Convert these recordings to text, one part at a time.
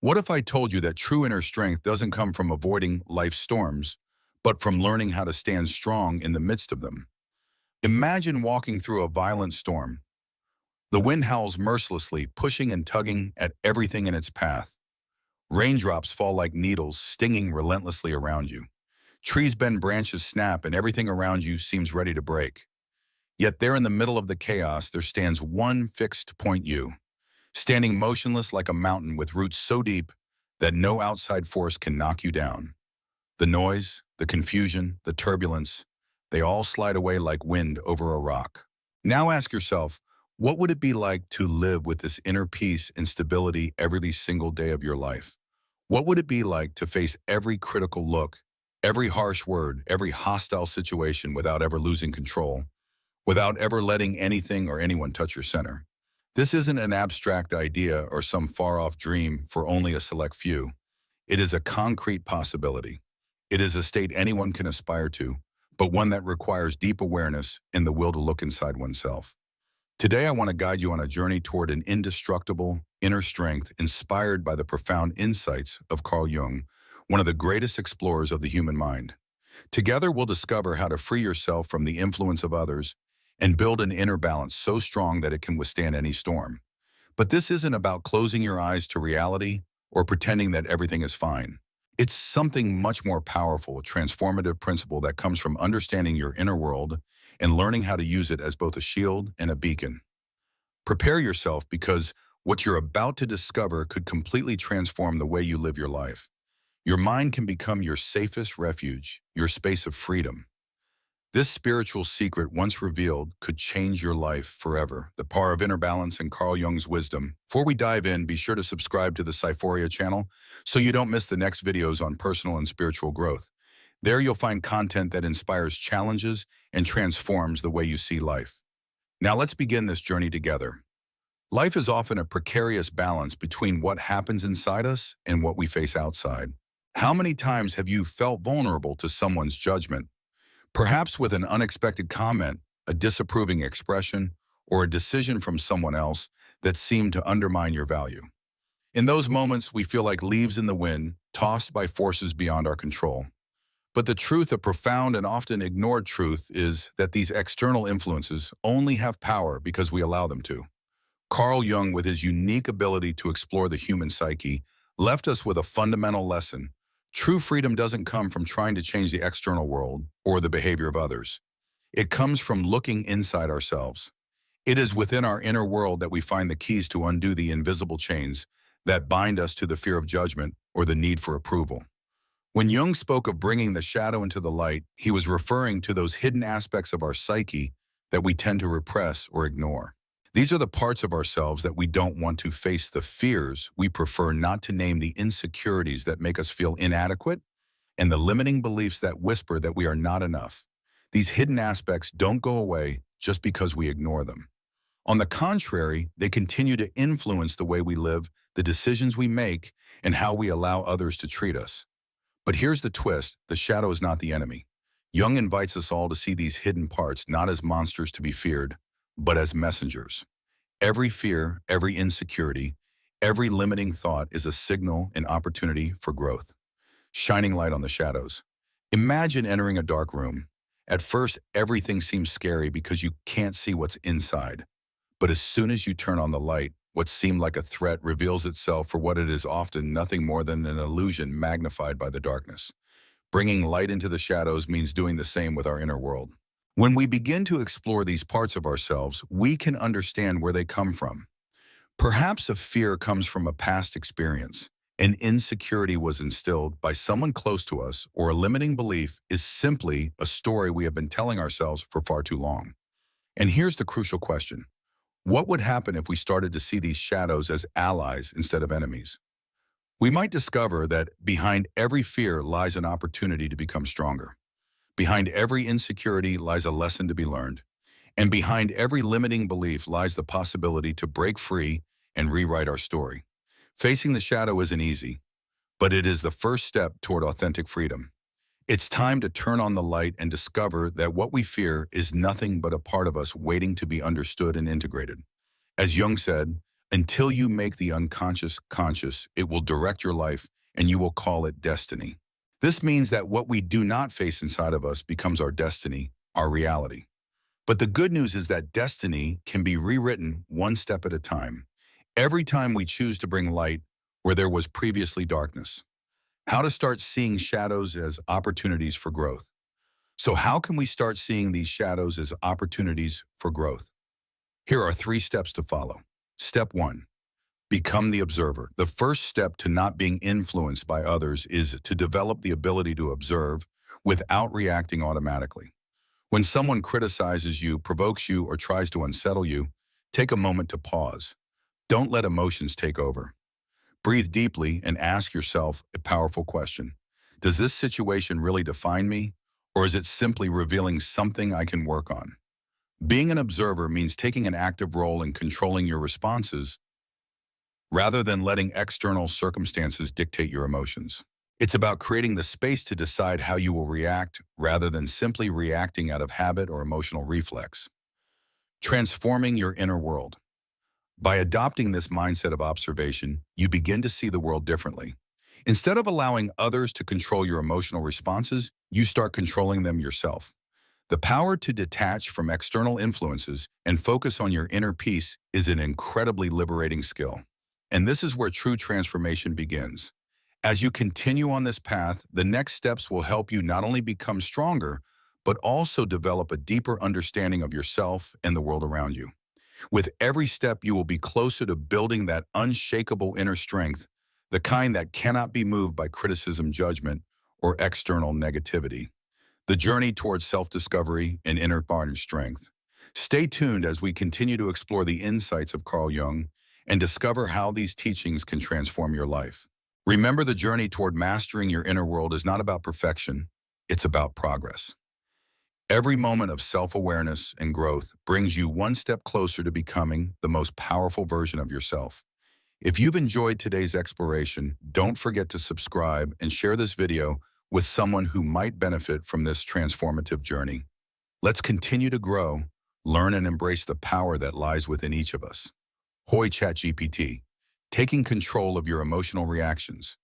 What if I told you that true inner strength doesn't come from avoiding life's storms, but from learning how to stand strong in the midst of them? Imagine walking through a violent storm. The wind howls mercilessly, pushing and tugging at everything in its path. Raindrops fall like needles, stinging relentlessly around you. Trees bend, branches snap, and everything around you seems ready to break. Yet there in the middle of the chaos, there stands one fixed point you, standing motionless like a mountain with roots so deep that no outside force can knock you down. The noise, the confusion, the turbulence, they all slide away like wind over a rock. Now ask yourself, what would it be like to live with this inner peace and stability every single day of your life? What would it be like to face every critical look, every harsh word, every hostile situation without ever losing control, without ever letting anything or anyone touch your center? This isn't an abstract idea or some far-off dream for only a select few. It is a concrete possibility. It is a state anyone can aspire to, but one that requires deep awareness and the will to look inside oneself. Today, I want to guide you on a journey toward an indestructible inner strength inspired by the profound insights of Carl Jung, one of the greatest explorers of the human mind. Together, we'll discover how to free yourself from the influence of others and build an inner balance so strong that it can withstand any storm. But this isn't about closing your eyes to reality or pretending that everything is fine. It's something much more powerful, a transformative principle that comes from understanding your inner world and learning how to use it as both a shield and a beacon. Prepare yourself because what you're about to discover could completely transform the way you live your life. Your mind can become your safest refuge, your space of freedom. This spiritual secret, once revealed, could change your life forever. The power of inner balance and Carl Jung's wisdom. Before we dive in, be sure to subscribe to the Cyphoria channel so you don't miss the next videos on personal and spiritual growth. There you'll find content that inspires challenges and transforms the way you see life. Now let's begin this journey together. Life is often a precarious balance between what happens inside us and what we face outside. How many times have you felt vulnerable to someone's judgment? Perhaps with an unexpected comment, a disapproving expression, or a decision from someone else that seemed to undermine your value. In those moments, we feel like leaves in the wind, tossed by forces beyond our control. But the truth, a profound and often ignored truth, is that these external influences only have power because we allow them to. Carl Jung, with his unique ability to explore the human psyche, left us with a fundamental lesson. True freedom doesn't come from trying to change the external world or the behavior of others. It comes from looking inside ourselves. It is within our inner world that we find the keys to undo the invisible chains that bind us to the fear of judgment or the need for approval. When Jung spoke of bringing the shadow into the light, he was referring to those hidden aspects of our psyche that we tend to repress or ignore. These are the parts of ourselves that we don't want to face, the fears we prefer not to name, the insecurities that make us feel inadequate, and the limiting beliefs that whisper that we are not enough. These hidden aspects don't go away just because we ignore them. On the contrary, they continue to influence the way we live, the decisions we make, and how we allow others to treat us. But here's the twist: the shadow is not the enemy. Jung invites us all to see these hidden parts not as monsters to be feared, but as messengers. Every fear, every insecurity, every limiting thought is a signal, an opportunity for growth, shining light on the shadows. Imagine entering a dark room. At first, everything seems scary because you can't see what's inside. But as soon as you turn on the light, what seemed like a threat reveals itself for what it is, often nothing more than an illusion magnified by the darkness. Bringing light into the shadows means doing the same with our inner world. When we begin to explore these parts of ourselves, we can understand where they come from. Perhaps a fear comes from a past experience. An insecurity was instilled by someone close to us, or a limiting belief is simply a story we have been telling ourselves for far too long. And here's the crucial question. What would happen if we started to see these shadows as allies instead of enemies? We might discover that behind every fear lies an opportunity to become stronger. Behind every insecurity lies a lesson to be learned. And behind every limiting belief lies the possibility to break free and rewrite our story. Facing the shadow isn't easy, but it is the first step toward authentic freedom. It's time to turn on the light and discover that what we fear is nothing but a part of us waiting to be understood and integrated. As Jung said, Until you make the unconscious conscious, it will direct your life and you will call it destiny. This means that what we do not face inside of us becomes our destiny, our reality. But the good news is that destiny can be rewritten one step at a time. Every time we choose to bring light where there was previously darkness. How to start seeing shadows as opportunities for growth. So how can we start seeing these shadows as opportunities for growth? Here are 3 steps to follow. Step 1. Become the observer. The first step to not being influenced by others is to develop the ability to observe without reacting automatically. When someone criticizes you, provokes you, or tries to unsettle you, take a moment to pause. Don't let emotions take over. Breathe deeply and ask yourself a powerful question. Does this situation really define me, or is it simply revealing something I can work on? Being an observer means taking an active role in controlling your responses rather than letting external circumstances dictate your emotions. It's about creating the space to decide how you will react rather than simply reacting out of habit or emotional reflex. Transforming your inner world. By adopting this mindset of observation, you begin to see the world differently. Instead of allowing others to control your emotional responses, you start controlling them yourself. The power to detach from external influences and focus on your inner peace is an incredibly liberating skill. And this is where true transformation begins. As you continue on this path, the next steps will help you not only become stronger, but also develop a deeper understanding of yourself and the world around you. With every step, you will be closer to building that unshakable inner strength, the kind that cannot be moved by criticism, judgment, or external negativity. The journey towards self-discovery and inner strength. Stay tuned as we continue to explore the insights of Carl Jung and discover how these teachings can transform your life. Remember, the journey toward mastering your inner world is not about perfection, it's about progress. Every moment of self-awareness and growth brings you one step closer to becoming the most powerful version of yourself. If you've enjoyed today's exploration, don't forget to subscribe and share this video with someone who might benefit from this transformative journey. Let's continue to grow, learn, and embrace the power that lies within each of us. Hoy ChatGPT, taking control of your emotional reactions,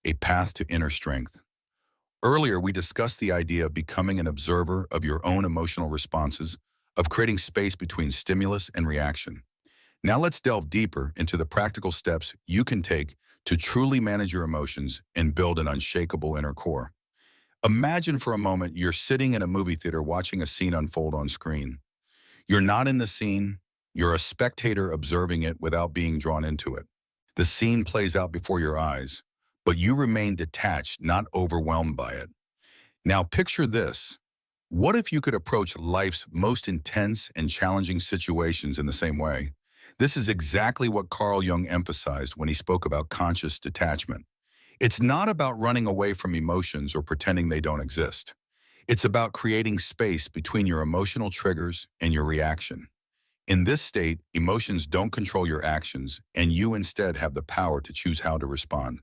a path to inner strength. Earlier, we discussed the idea of becoming an observer of your own emotional responses, of creating space between stimulus and reaction. Now let's delve deeper into the practical steps you can take to truly manage your emotions and build an unshakable inner core. Imagine for a moment you're sitting in a movie theater watching a scene unfold on screen. You're not in the scene, you're a spectator observing it without being drawn into it. The scene plays out before your eyes, but you remain detached, not overwhelmed by it. Now picture this. What if you could approach life's most intense and challenging situations in the same way? This is exactly what Carl Jung emphasized when he spoke about conscious detachment. It's not about running away from emotions or pretending they don't exist. It's about creating space between your emotional triggers and your reaction. In this state, emotions don't control your actions, and you instead have the power to choose how to respond.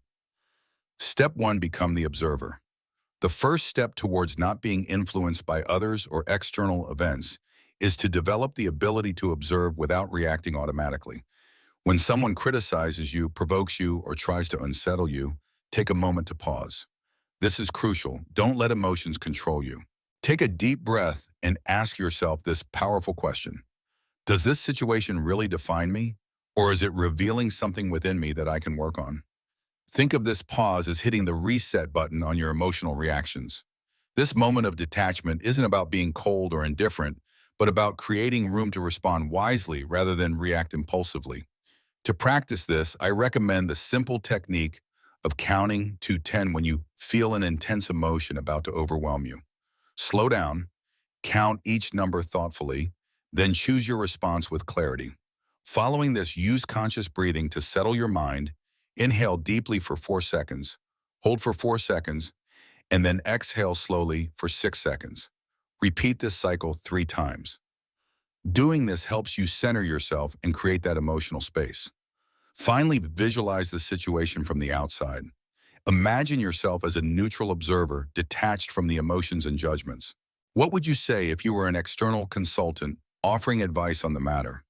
Step 1. Become the observer. The first step towards not being influenced by others or external events is to develop the ability to observe without reacting automatically. When someone criticizes you, provokes you, or tries to unsettle you, take a moment to pause. This is crucial. Don't let emotions control you. Take a deep breath and ask yourself this powerful question. Does this situation really define me, or is it revealing something within me that I can work on? Think of this pause as hitting the reset button on your emotional reactions. This moment of detachment isn't about being cold or indifferent, but about creating room to respond wisely rather than react impulsively. To practice this, I recommend the simple technique of counting to 10 when you feel an intense emotion about to overwhelm you. Slow down, count each number thoughtfully, then choose your response with clarity. Following this, use conscious breathing to settle your mind. Inhale deeply for 4 seconds, hold for 4 seconds, and then exhale slowly for 6 seconds. Repeat this cycle 3 times. Doing this helps you center yourself and create that emotional space. Finally, visualize the situation from the outside. Imagine yourself as a neutral observer, detached from the emotions and judgments. What would you say if you were an external consultant offering advice on the matter?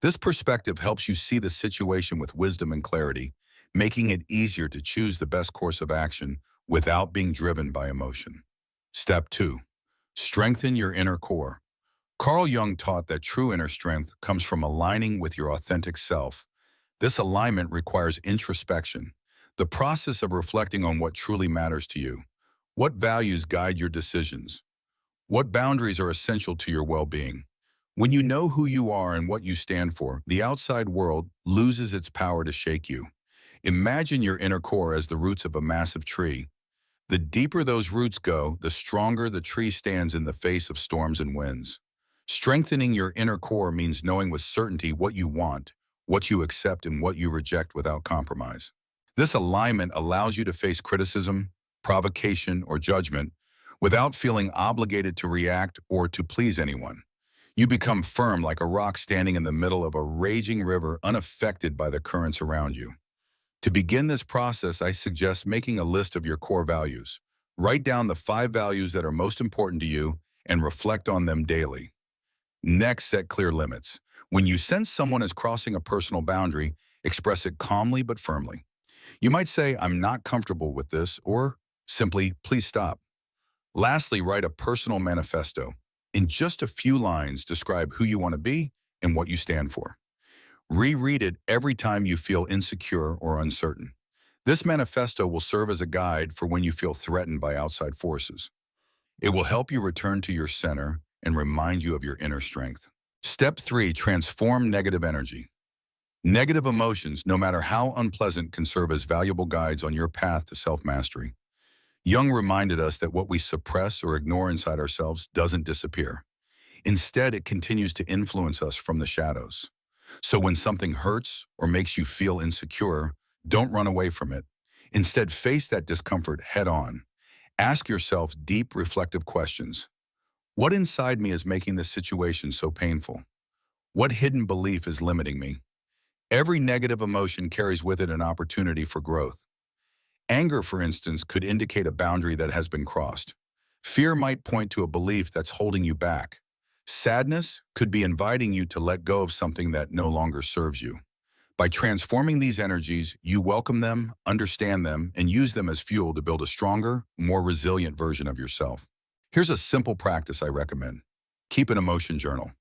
This perspective helps you see the situation with wisdom and clarity, making it easier to choose the best course of action without being driven by emotion. Step 2. Strengthen your inner core. Carl Jung taught that true inner strength comes from aligning with your authentic self. This alignment requires introspection, the process of reflecting on what truly matters to you. What values guide your decisions? What boundaries are essential to your well-being? When you know who you are and what you stand for, the outside world loses its power to shake you. Imagine your inner core as the roots of a massive tree. The deeper those roots go, the stronger the tree stands in the face of storms and winds. Strengthening your inner core means knowing with certainty what you want, what you accept, and what you reject without compromise. This alignment allows you to face criticism, provocation, or judgment without feeling obligated to react or to please anyone. You become firm like a rock standing in the middle of a raging river, unaffected by the currents around you. To begin this process, I suggest making a list of your core values. Write down the 5 values that are most important to you and reflect on them daily. Next, set clear limits. When you sense someone is crossing a personal boundary, express it calmly but firmly. You might say, "I'm not comfortable with this," or simply, "Please stop." Lastly, write a personal manifesto. In just a few lines, describe who you want to be and what you stand for. Reread it every time you feel insecure or uncertain. This manifesto will serve as a guide for when you feel threatened by outside forces. It will help you return to your center and remind you of your inner strength. Step 3. Transform negative energy. Negative emotions, no matter how unpleasant, can serve as valuable guides on your path to self-mastery. Jung reminded us that what we suppress or ignore inside ourselves doesn't disappear. Instead, it continues to influence us from the shadows. So when something hurts or makes you feel insecure, don't run away from it. Instead, face that discomfort head on. Ask yourself deep, reflective questions. What inside me is making this situation so painful? What hidden belief is limiting me? Every negative emotion carries with it an opportunity for growth. Anger, for instance, could indicate a boundary that has been crossed. Fear might point to a belief that's holding you back. Sadness could be inviting you to let go of something that no longer serves you. By transforming these energies, you welcome them, understand them, and use them as fuel to build a stronger, more resilient version of yourself. Here's a simple practice I recommend. Keep an emotion journal.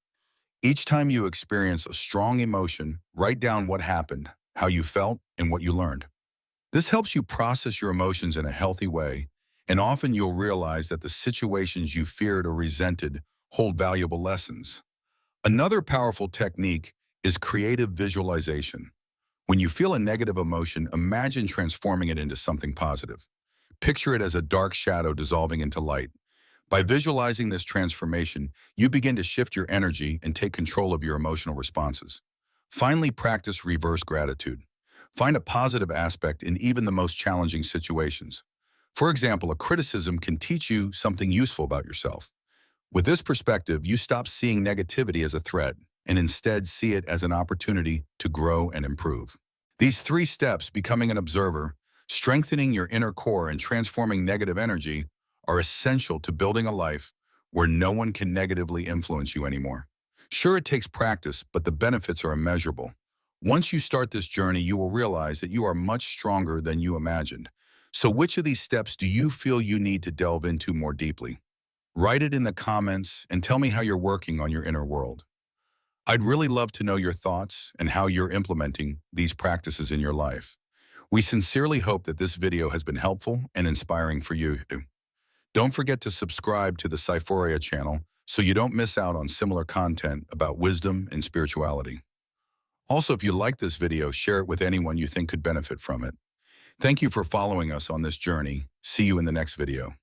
Each time you experience a strong emotion, write down what happened, how you felt, and what you learned. This helps you process your emotions in a healthy way, and often you'll realize that the situations you feared or resented hold valuable lessons. Another powerful technique is creative visualization. When you feel a negative emotion, imagine transforming it into something positive. Picture it as a dark shadow dissolving into light. By visualizing this transformation, you begin to shift your energy and take control of your emotional responses. Finally, practice reverse gratitude. Find a positive aspect in even the most challenging situations. For example, a criticism can teach you something useful about yourself. With this perspective, you stop seeing negativity as a threat and instead see it as an opportunity to grow and improve. These 3 steps, becoming an observer, strengthening your inner core, and transforming negative energy, are essential to building a life where no one can negatively influence you anymore. Sure, it takes practice, but the benefits are immeasurable. Once you start this journey, you will realize that you are much stronger than you imagined. So which of these steps do you feel you need to delve into more deeply? Write it in the comments and tell me how you're working on your inner world. I'd really love to know your thoughts and how you're implementing these practices in your life. We sincerely hope that this video has been helpful and inspiring for you. Don't forget to subscribe to the Cyphoria channel so you don't miss out on similar content about wisdom and spirituality. Also, if you like this video, share it with anyone you think could benefit from it. Thank you for following us on this journey. See you in the next video.